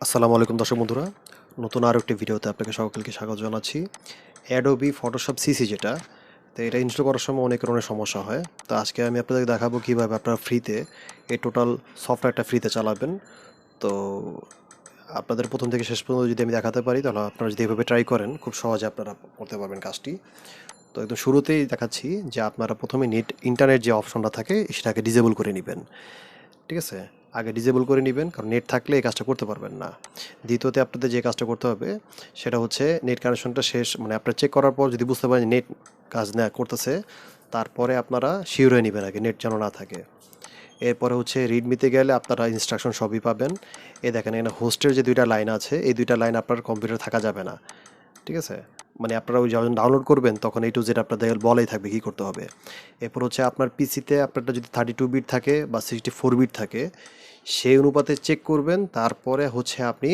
আসসালামু আলাইকুম দর্শক বন্ধুরা, নতুন আরও একটি ভিডিওতে আপনাকে সকলকে স্বাগত জানাচ্ছি। অ্যাডোবি ফটোশপ সিসি যেটা, তো এটা ইনস্টল করার সময় অনেক ধরনের সমস্যা হয়। তো আজকে আমি আপনাদের দেখাবো কীভাবে আপনারা ফ্রিতে এই টোটাল সফটওয়্যারটা ফ্রিতে চালাবেন। তো আপনাদের প্রথম থেকে শেষ পর্যন্ত যদি আমি দেখাতে পারি, তাহলে আপনারা যদি এভাবে ট্রাই করেন, খুব সহজে আপনারা করতে পারবেন কাজটি। তো একদম শুরুতেই দেখাচ্ছি যে আপনারা প্রথমে ইন্টারনেট যে অপশনটা থাকে সেটাকে ডিসেবল করে নেবেন। ঠিক আছে, আগে ডিসেবল করে নেবেন, কারণ নেট থাকলে এই কাজটা করতে পারবেন না। দ্বিতীয়তে আপনাদের যে কাজটা করতে হবে সেটা হচ্ছে নেট কানেকশনটা শেষ, মানে আপনার চেক করার পর যদি বুঝতে পারেন নেট কাজ না করতেছে, তারপরে আপনারা শিওর হয়ে নেবেন আগে নেট যেন না থাকে। এরপরে হচ্ছে রিডমিতে গেলে আপনারা ইনস্ট্রাকশন সবই পাবেন। দেখেন এখানে হোস্টের যে দুইটা লাইন আছে, এই দুইটা লাইন আপনার কম্পিউটার থাকা যাবে না। ঠিক আছে, মানে আপনারা ওই যখন ডাউনলোড করবেন তখন এই টু জেড আপনাদের বলাই থাকবে কী করতে হবে। এরপর হচ্ছে আপনার পিসিতে আপনারটা যদি 32 বিট থাকে বা 64 বিট থাকে, সেই অনুপাতে চেক করবেন। তারপরে হচ্ছে আপনি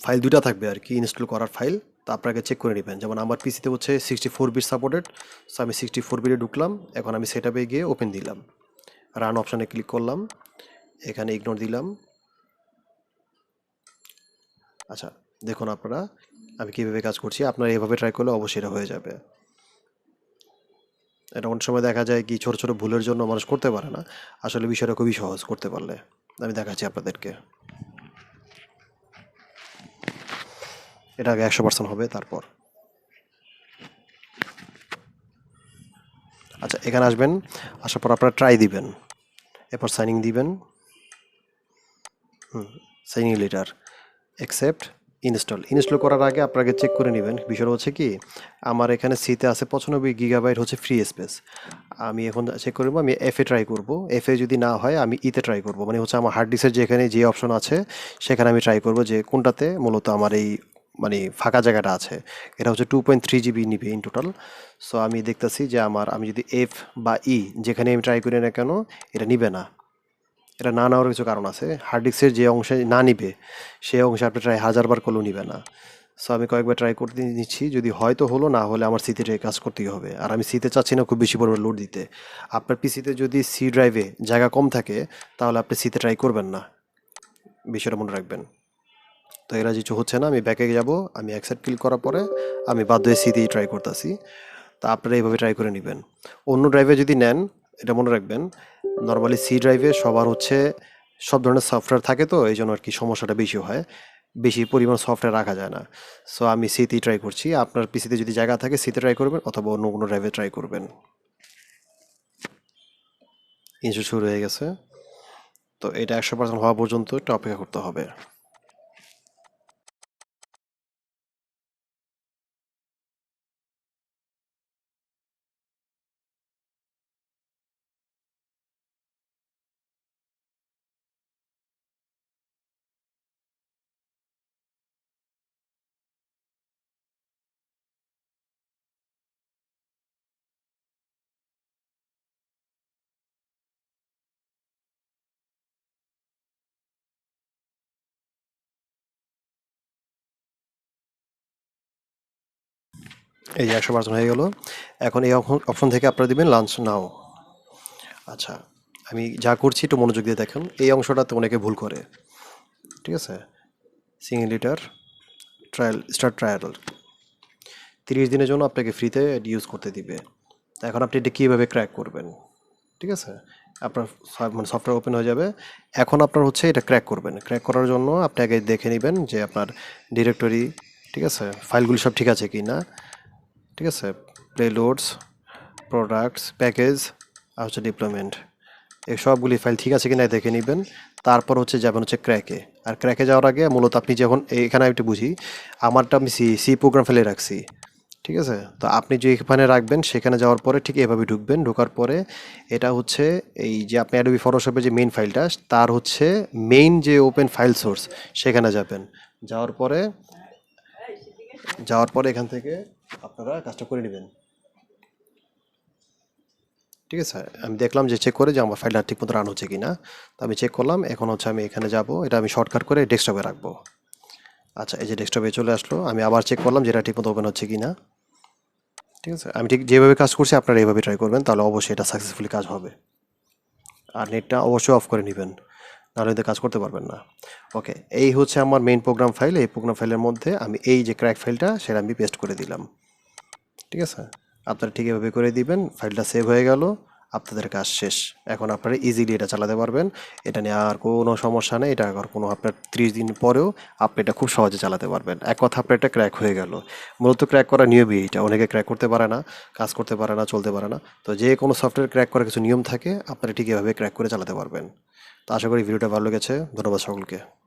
ফাইল দুটা থাকবে আর কি, ইনস্টল করার ফাইল, তা আপনাকে চেক করে নেবেন। যেমন আমার পিসিতে হচ্ছে 64 বিট সাপোর্টেড, সো আমি 64 বিটে ঢুকলাম। এখন আমি সেট আপে গিয়ে ওপেন দিলাম, রান অপশানে ক্লিক করলাম, এখানে ইগনোর দিলাম। আচ্ছা, দেখুন আপনারা আমি কীভাবে কাজ করছি, আপনারা এভাবে ট্রাই করলে অবশ্যই এটা হয়ে যাবে। এটা অনেক সময় দেখা যায় কি ছোটো ছোটো ভুলের জন্য মানুষ করতে পারে না, আসলে বিষয়টা খুবই সহজ করতে পারলে। আমি দেখাচ্ছি আপনাদেরকে, এটা আগে 100% হবে তারপর। আচ্ছা, এখানে আসবেন, আসার পর আপনারা ট্রাই দিবেন, এরপর সাইনিং দিবেন, সাইনিং লেটার, অ্যাকসেপ্ট, ইনস্টল করার আগে আপনাকে চেক করে নেবেন। বিষয়টা হচ্ছে কি, আমার এখানে সিতে আছে 95 GB হচ্ছে ফ্রি স্পেস। আমি এখন চেক করবো, আমি এফে ট্রাই করব। এফে যদি না হয় আমি ইতে ট্রাই করব, মানে হচ্ছে আমার হার্ড ডিস্কের যেখানে যে অপশন আছে সেখানে আমি ট্রাই করব যে কোনটাতে মূলত আমার এই মানে ফাঁকা জায়গাটা আছে। এটা হচ্ছে 2.3 GB নিবে ইন টোটাল। সো আমি দেখতেছি যে আমি যদি এফ বা ই যেখানে আমি ট্রাই করি না কেন, এটা নিবে না। এটা না নেওয়ার কিছু কারণ আছে, হার্ড ডিস্কের যে অংশে না নিবে সেই অংশে আপনি ট্রাই 1000 বার করলেও নিবে না। সো আমি কয়েকবার ট্রাই করতে নিচ্ছি, যদি হয়তো হলো, না হলে আমার সিতে কাজ করতেই হবে। আর আমি সিতে চাচ্ছি না খুব বেশি পরিমাণ লোড দিতে। আপনার পিসিতে যদি সি ড্রাইভে জায়গা কম থাকে, তাহলে আপনি সিতে ট্রাই করবেন না, বিষয়টা মনে রাখবেন। তো এরা কিছু হচ্ছে না, আমি ব্যাকে যাব, আমি অ্যাকসেপ্ট ক্লিক করার পরে আমি বাধ্য হয়ে সিতেই ট্রাই করতেছি। তা আপনারা এইভাবে ট্রাই করে নেবেন। অন্য ড্রাইভে যদি নেন, এটা মনে রাখবেন, নর্মালি সি ড্রাইভে সবার হচ্ছে সব ধরনের সফটওয়্যার থাকে, তো এই জন্য আর কি সমস্যাটা বেশি হয়, বেশি পরিমাণ সফটওয়্যার রাখা যায় না। সো আমি সিতেই ট্রাই করছি, আপনার পিসিতে যদি জায়গা থাকে সিতে ট্রাই করবেন, অথবা অন্য কোনো ড্রাইভে ট্রাই করবেন। ইনস্টল শুরু হয়ে গেছে, তো এটা 100% হওয়া পর্যন্ত একটু অপেক্ষা করতে হবে। এই যে 100% হয়ে গেল। এখন এই অপশন থেকে আপনারা দিবেন লাঞ্চ নাও। আচ্ছা, আমি যা করছি একটু মনোযোগ দিয়ে দেখেন, এই অংশটাতে অনেকে ভুল করে। ঠিক আছে, সিঙ্গেল লিটার ট্রায়াল 30 দিনের জন্য আপনাকে ফ্রিতে ইউজ করতে দিবে। তা এখন আপনি এটা কীভাবে ক্র্যাক করবেন? ঠিক আছে, আপনার মানে সফটওয়্যার ওপেন হয়ে যাবে। এখন আপনার হচ্ছে এটা ক্র্যাক করবেন। ক্র্যাক করার জন্য আপনি আগে দেখে নেবেন যে আপনার ডিরেক্টরি, ঠিক আছে, ফাইলগুলি সব ঠিক আছে কি না। ঠিক আছে, প্লে লোডস, প্রোডাক্টস, প্যাকেজ আর হচ্ছে ডিপ্লয়মেন্ট, এই সবগুলি ফাইল ঠিক আছে কিনা দেখে নেবেন। তারপর হচ্ছে যাবেন হচ্ছে ক্র্যাকে। আর ক্র্যাকে যাওয়ার আগে মূলত আপনি যখন এখানে একটু বুঝি, আমারটা আমি সি সি প্রোগ্রাম ফেলে রাখছি। ঠিক আছে, তো আপনি যেখানে রাখবেন সেখানে যাওয়ার পরে ঠিক এভাবে ঢুকবেন। ঢোকার পরে এটা হচ্ছে এই যে আপনি অ্যাডোবি ফটোশপের যে মেইন ফাইলটা, তার হচ্ছে মেইন যে ওপেন ফাইল সোর্স, সেখানে যাবেন। যাওয়ার পরে এখান থেকে আপনারা কাজটা করে নেবেন। ঠিক আছে, আমি দেখলাম যে চেক করে যে আমার ফাইলটা ঠিকমতো রান হচ্ছে কি না। তো আমি চেক করলাম, এখন হচ্ছে আমি এখানে যাব, এটা আমি শর্টকাট করে ডেস্কটপে রাখবো। আচ্ছা, এই যে ডেস্কটপে চলে আসলো, আমি আবার চেক করলাম যে এটা ঠিকমতো ওপেন হচ্ছে কি না। ঠিক আছে, আমি ঠিক যেভাবে কাজ করছি আপনারা এইভাবে ট্রাই করবেন, তাহলে অবশ্যই এটা সাকসেসফুলি কাজ হবে। আর নেটটা অবশ্যই অফ করে নেবেন, নাহলে কিন্তু কাজ করতে পারবেন না। ওকে, এই হচ্ছে আমার মেইন প্রোগ্রাম ফাইল। এই প্রোগ্রাম ফাইলের মধ্যে আমি এই যে ক্র্যাক ফাইলটা সেটা আমি পেস্ট করে দিলাম। ঠিক আছে, আপনারা ঠিক এভাবে করে দিবেন, ফাইলটা সেভ হয়ে গেল, আপনাদের কাজ শেষ। এখন আপনারা ইজিলি এটা চালাতে পারবেন, এটা নিয়ে আর কোনো সমস্যা নেই। এটা আর কোনো আপনার 30 দিন পরেও আপনি এটা খুব সহজে চালাতে পারবেন। এক কথা আপনার এটা ক্র্যাক হয়ে গেল। মূলত ক্র্যাক করার নিয়মই এইটা, অনেকে ক্র্যাক করতে পারে না, কাজ করতে পারে না, চলতে পারে না। তো যে কোনো সফটওয়্যার ক্র্যাক করার কিছু নিয়ম থাকে, আপনারা ঠিক এভাবে ক্র্যাক করে চালাতে পারবেন। তো আশা করি ভিডিওটা ভালো লেগেছে। ধন্যবাদ সকলকে।